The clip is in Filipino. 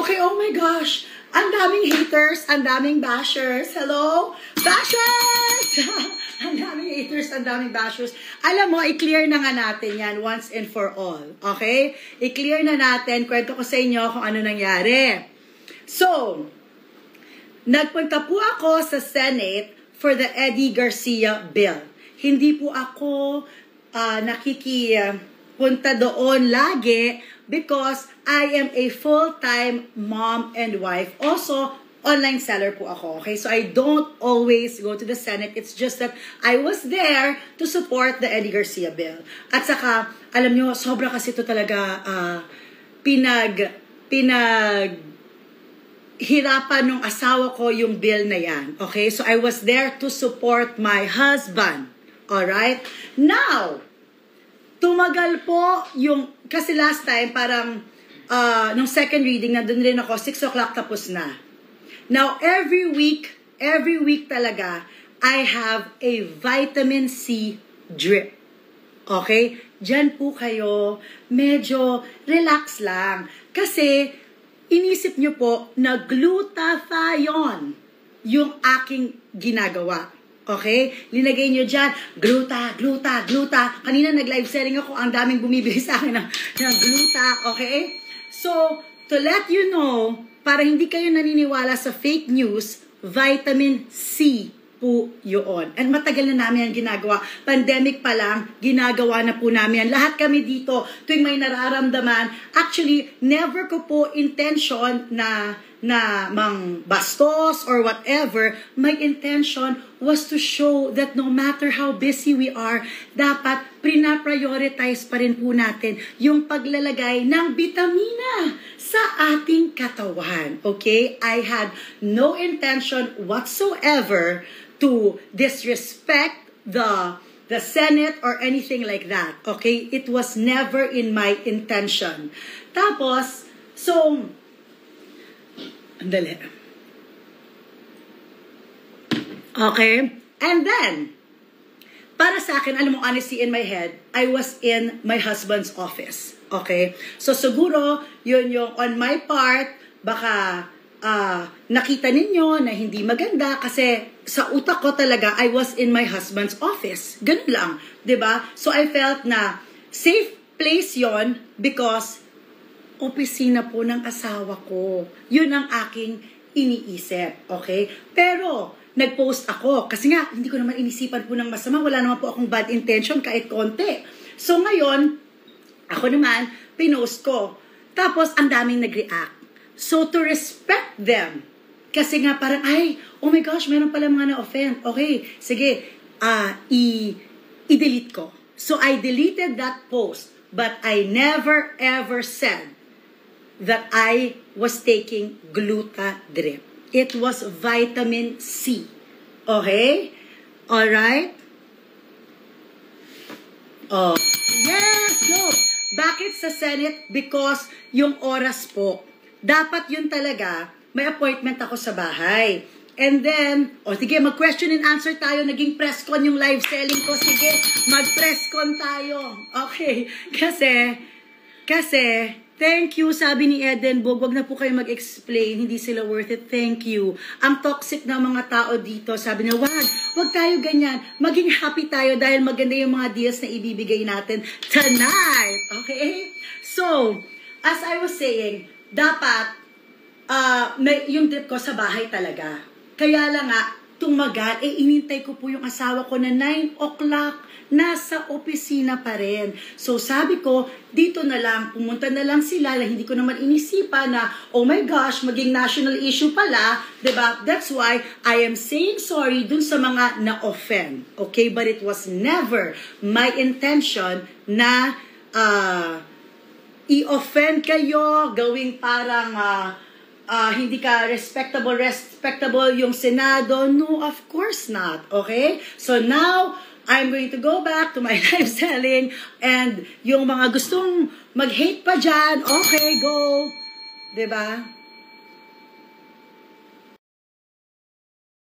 Okay, oh my gosh. Ang daming haters, ang daming bashers. Hello? Bashers! Ang daming haters, ang daming bashers. Alam mo, i-clear na nga natin yan once and for all. Okay? I-clear na natin. Kwento ko sa inyo kung ano nangyari. So, nagpunta po ako sa Senate for the Eddie Garcia bill. Hindi po ako nakikipunta doon lagi because I am a full-time mom and wife. Also, online seller po ako. Okay? So, I don't always go to the Senate. It's just that I was there to support the Eddie Garcia bill. At saka, alam nyo, sobra kasi ito talaga hirapan nung asawa ko yung bill na yan. Okay? So, I was there to support my husband. Alright? Now, tumagal po yung, kasi last time, parang, nung second reading, nandun rin ako, 6 o'clock tapos na. Now, every week talaga, I have a vitamin C drip. Okay? Diyan po kayo, medyo relax lang. Kasi, inisip nyo po na glutathione yung aking ginagawa. Okay? Linagay nyo dyan, gluta. Kanina nag-live selling ako, ang daming bumibili sa akin ng gluta. Okay? So, to let you know, para hindi kayo naniniwala sa fake news, vitamin C po yun. And matagal na namin ang ginagawa. Pandemic pa lang, ginagawa na po namin. Lahat kami dito, tuwing may nararamdaman, actually, never ko po intention na mang bastos or whatever. My intention was to show that no matter how busy we are, dapat prina-prioritize pa rin po natin yung paglalagay ng bitamina sa ating katawan. Okay? I had no intention whatsoever to disrespect the Senate or anything like that. Okay? It was never in my intention. Tapos, so, andali. Okay? And then, para sa akin, alam mo, honestly, in my head, I was in my husband's office. Okay? So, siguro, yun yung on my part, baka nakita ninyo na hindi maganda kasi sa utak ko talaga, I was in my husband's office. Ganun lang. 'Di ba? So, I felt na safe place yon because opisina po ng asawa ko. Yun ang aking iniisip. Okay? Pero, nag-post ako. Kasi nga, hindi ko naman inisipan po ng masama. Wala naman po akong bad intention kahit konti. So, ngayon, ako naman, pinost ko. Tapos, ang daming nag-react. So, to respect them, kasi nga parang, ay, oh my gosh, meron pala mga na-offend. Okay, sige, i-delete ko. So, I deleted that post, but I never ever said that I was taking gluta drip. It was vitamin C. Okay? Alright? Oh. Yes, go! Bakit sa Senate? Because yung oras po, dapat yun talaga, may appointment ako sa bahay. And then, sige, mag-question and answer tayo. Naging press con yung live selling ko. Sige, mag-press con tayo. Okay. Kasi, thank you, sabi ni Eden Bog, wag na po kayo mag-explain, hindi sila worth it, thank you. Ang toxic na mga tao dito, sabi na, wag tayo ganyan, maging happy tayo dahil maganda yung mga deals na ibibigay natin tonight. Okay? So, as I was saying, dapat, yung trip ko sa bahay talaga. Kaya lang nga, tumagal, inintay ko po yung asawa ko na 9 o'clock, nasa opisina pa rin. So sabi ko, dito na lang, pumunta na lang sila na hindi ko naman inisipan na, oh my gosh, maging national issue pala, diba? That's why I am saying sorry dun sa mga na-offend. Okay? But it was never my intention na i-offend kayo, gawing parang hindi ka respectable yung Senado. No, of course not. Okay? So now, I'm going to go back to my live selling and yung mga gustong mag-hate pa dyan, okay, go. Diba?